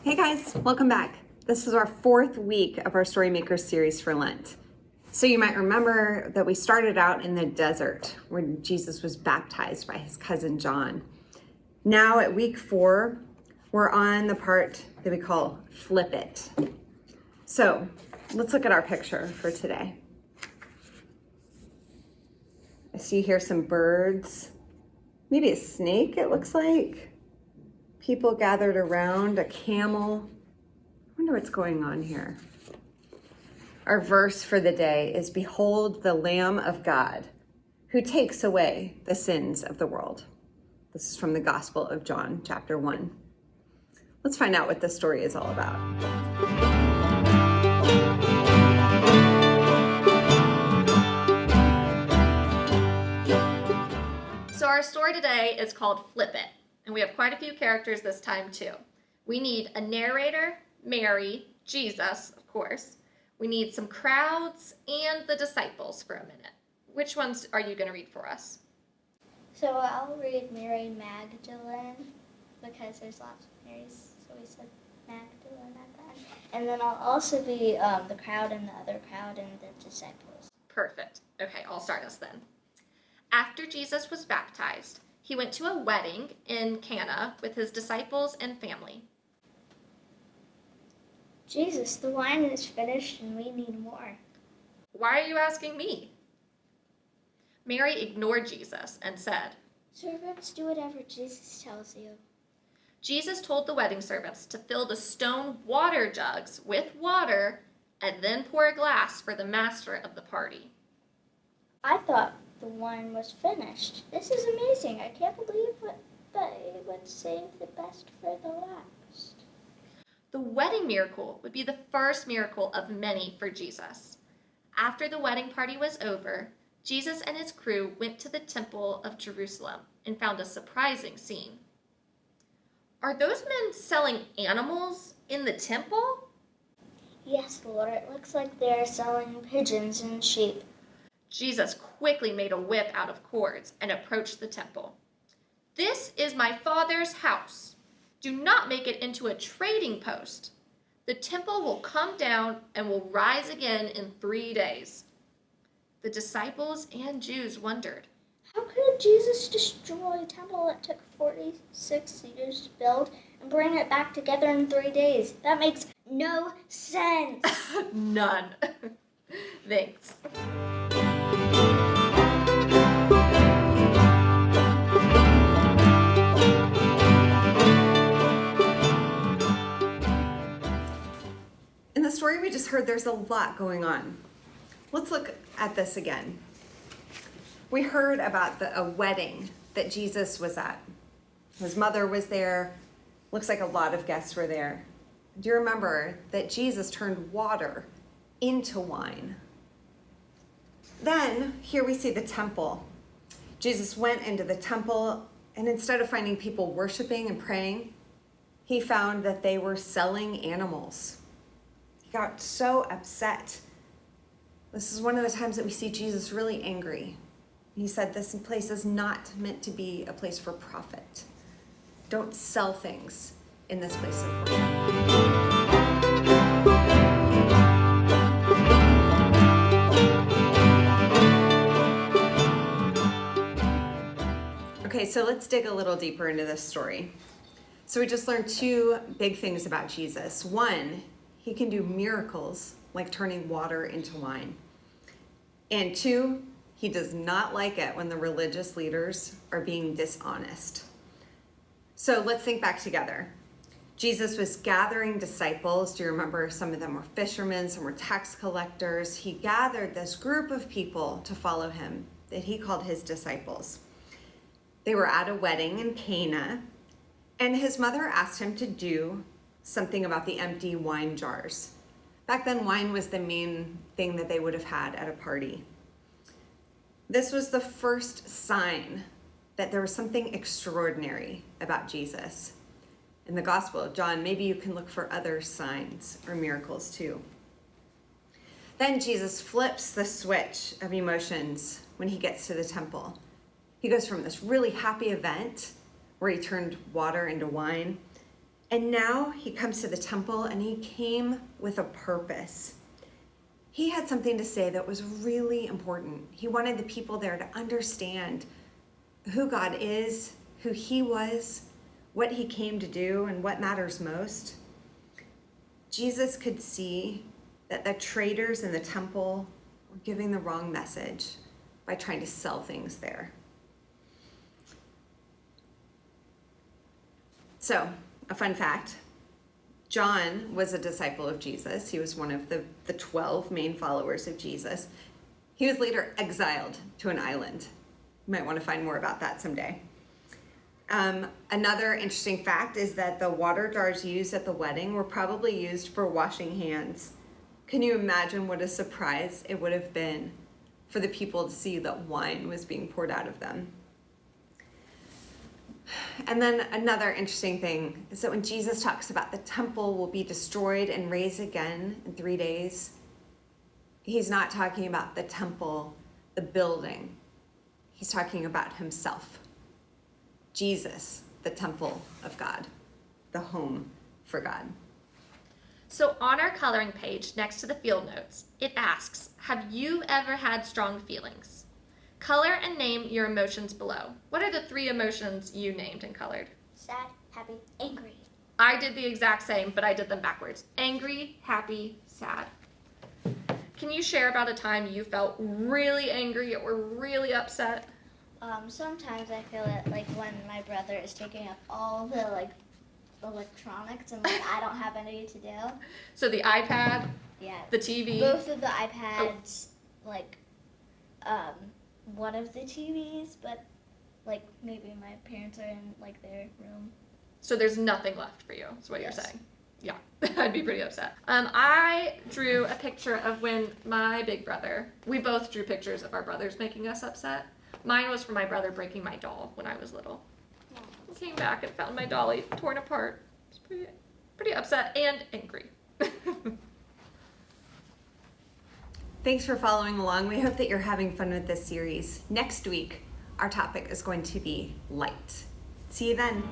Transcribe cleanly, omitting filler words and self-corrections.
Hey guys, welcome back. This is our fourth week of our StoryMakers series for Lent. So you might remember that we started out in the desert where Jesus was baptized by his cousin John. Now at week 4, we're on the part that we call Flip It. So let's look at our picture for today. I see here some birds, maybe a snake it looks like. People gathered around, a camel. I wonder what's going on here. Our verse for the day is, "Behold the Lamb of God, who takes away the sins of the world." This is from the Gospel of John, chapter 1. Let's find out what this story is all about. So our story today is called Flip It. And we have quite a few characters this time too. We need a narrator, Mary, Jesus, of course. We need some crowds and the disciples for a minute. Which ones are you going to read for us? So I'll read Mary Magdalene because there's lots of Marys, so we said Magdalene at that. And then I'll also be the crowd and the other crowd and the disciples. Perfect. Okay, I'll start us then. After Jesus was baptized, he went to a wedding in Cana with his disciples and family. Jesus, the wine is finished and we need more. Why are you asking me? Mary ignored Jesus and said, Servants, do whatever Jesus tells you. Jesus told the wedding servants to fill the stone water jugs with water and then pour a glass for the master of the party. I thought the wine was finished. This is amazing. I can't believe that it would save the best for the last. The wedding miracle would be the first miracle of many for Jesus. After the wedding party was over, Jesus and his crew went to the temple of Jerusalem and found a surprising scene. Are those men selling animals in the temple? Yes, Lord. It looks like they're selling pigeons and sheep. Jesus quickly made a whip out of cords and approached the temple. "This is my Father's house. Do not make it into a trading post. The temple will come down and will rise again in 3 days." The disciples and Jews wondered, How could Jesus destroy a temple that took 46 years to build and bring it back together in 3 days? That makes no sense. None. Thanks. In the story we just heard, there's a lot going on. Let's look at this again. We heard about a wedding that Jesus was at. His mother was there. Looks like a lot of guests were there. Do you remember that Jesus turned water into wine? Then here we see the temple. Jesus went into the temple, and instead of finding people worshiping and praying, he found that they were selling animals. He got so upset. This is one of the times that we see Jesus really angry. He said, "This place is not meant to be a place for profit. Don't sell things in this place of worship." Okay, so let's dig a little deeper into this story. So we just learned 2 big things about Jesus. 1, he can do miracles like turning water into wine. And 2, he does not like it when the religious leaders are being dishonest. So let's think back together. Jesus was gathering disciples. Do you remember? Some of them were fishermen, some were tax collectors. He gathered this group of people to follow him that he called his disciples. They were at a wedding in Cana, and his mother asked him to do something about the empty wine jars. Back then, wine was the main thing that they would have had at a party. This was the first sign that there was something extraordinary about Jesus. In the Gospel of John, maybe you can look for other signs or miracles too. Then Jesus flips the switch of emotions when he gets to the temple. He goes from this really happy event where he turned water into wine And now he comes to the temple, and he came with a purpose. He had something to say that was really important. He wanted the people there to understand who God is, who he was, what he came to do, and what matters most. Jesus could see that the traders in the temple were giving the wrong message by trying to sell things there. So, a fun fact, John was a disciple of Jesus. He was one of the 12 main followers of Jesus. He was later exiled to an island. You might want to find more about that someday. Another interesting fact is that the water jars used at the wedding were probably used for washing hands. Can you imagine what a surprise it would have been for the people to see that wine was being poured out of them? And then another interesting thing is that when Jesus talks about the temple will be destroyed and raised again in 3 days, he's not talking about the temple, the building. He's talking about himself. Jesus, the temple of God, the home for God. So on our coloring page next to the field notes, it asks, have you ever had strong feelings? Color and name your emotions below. What are the 3 emotions you named and colored? Sad, happy, angry. I did the exact same, but I did them backwards. Angry, happy, sad. Can you share about a time you felt really angry or really upset? Sometimes I feel it like when my brother is taking up all the electronics and I don't have any to do. So the iPad, Yeah. the TV. Both of the iPads, one of the TVs, but maybe my parents are in their room. So there's nothing left for you, is what Yes. you're saying. Yeah, I'd be pretty upset. I drew a picture of when my big brother, we both drew pictures of our brothers making us upset. Mine was for my brother breaking my doll when I was little. I came back and found my dolly torn apart. I was pretty upset and angry. Thanks for following along. We hope that you're having fun with this series. Next week, our topic is going to be light. See you then.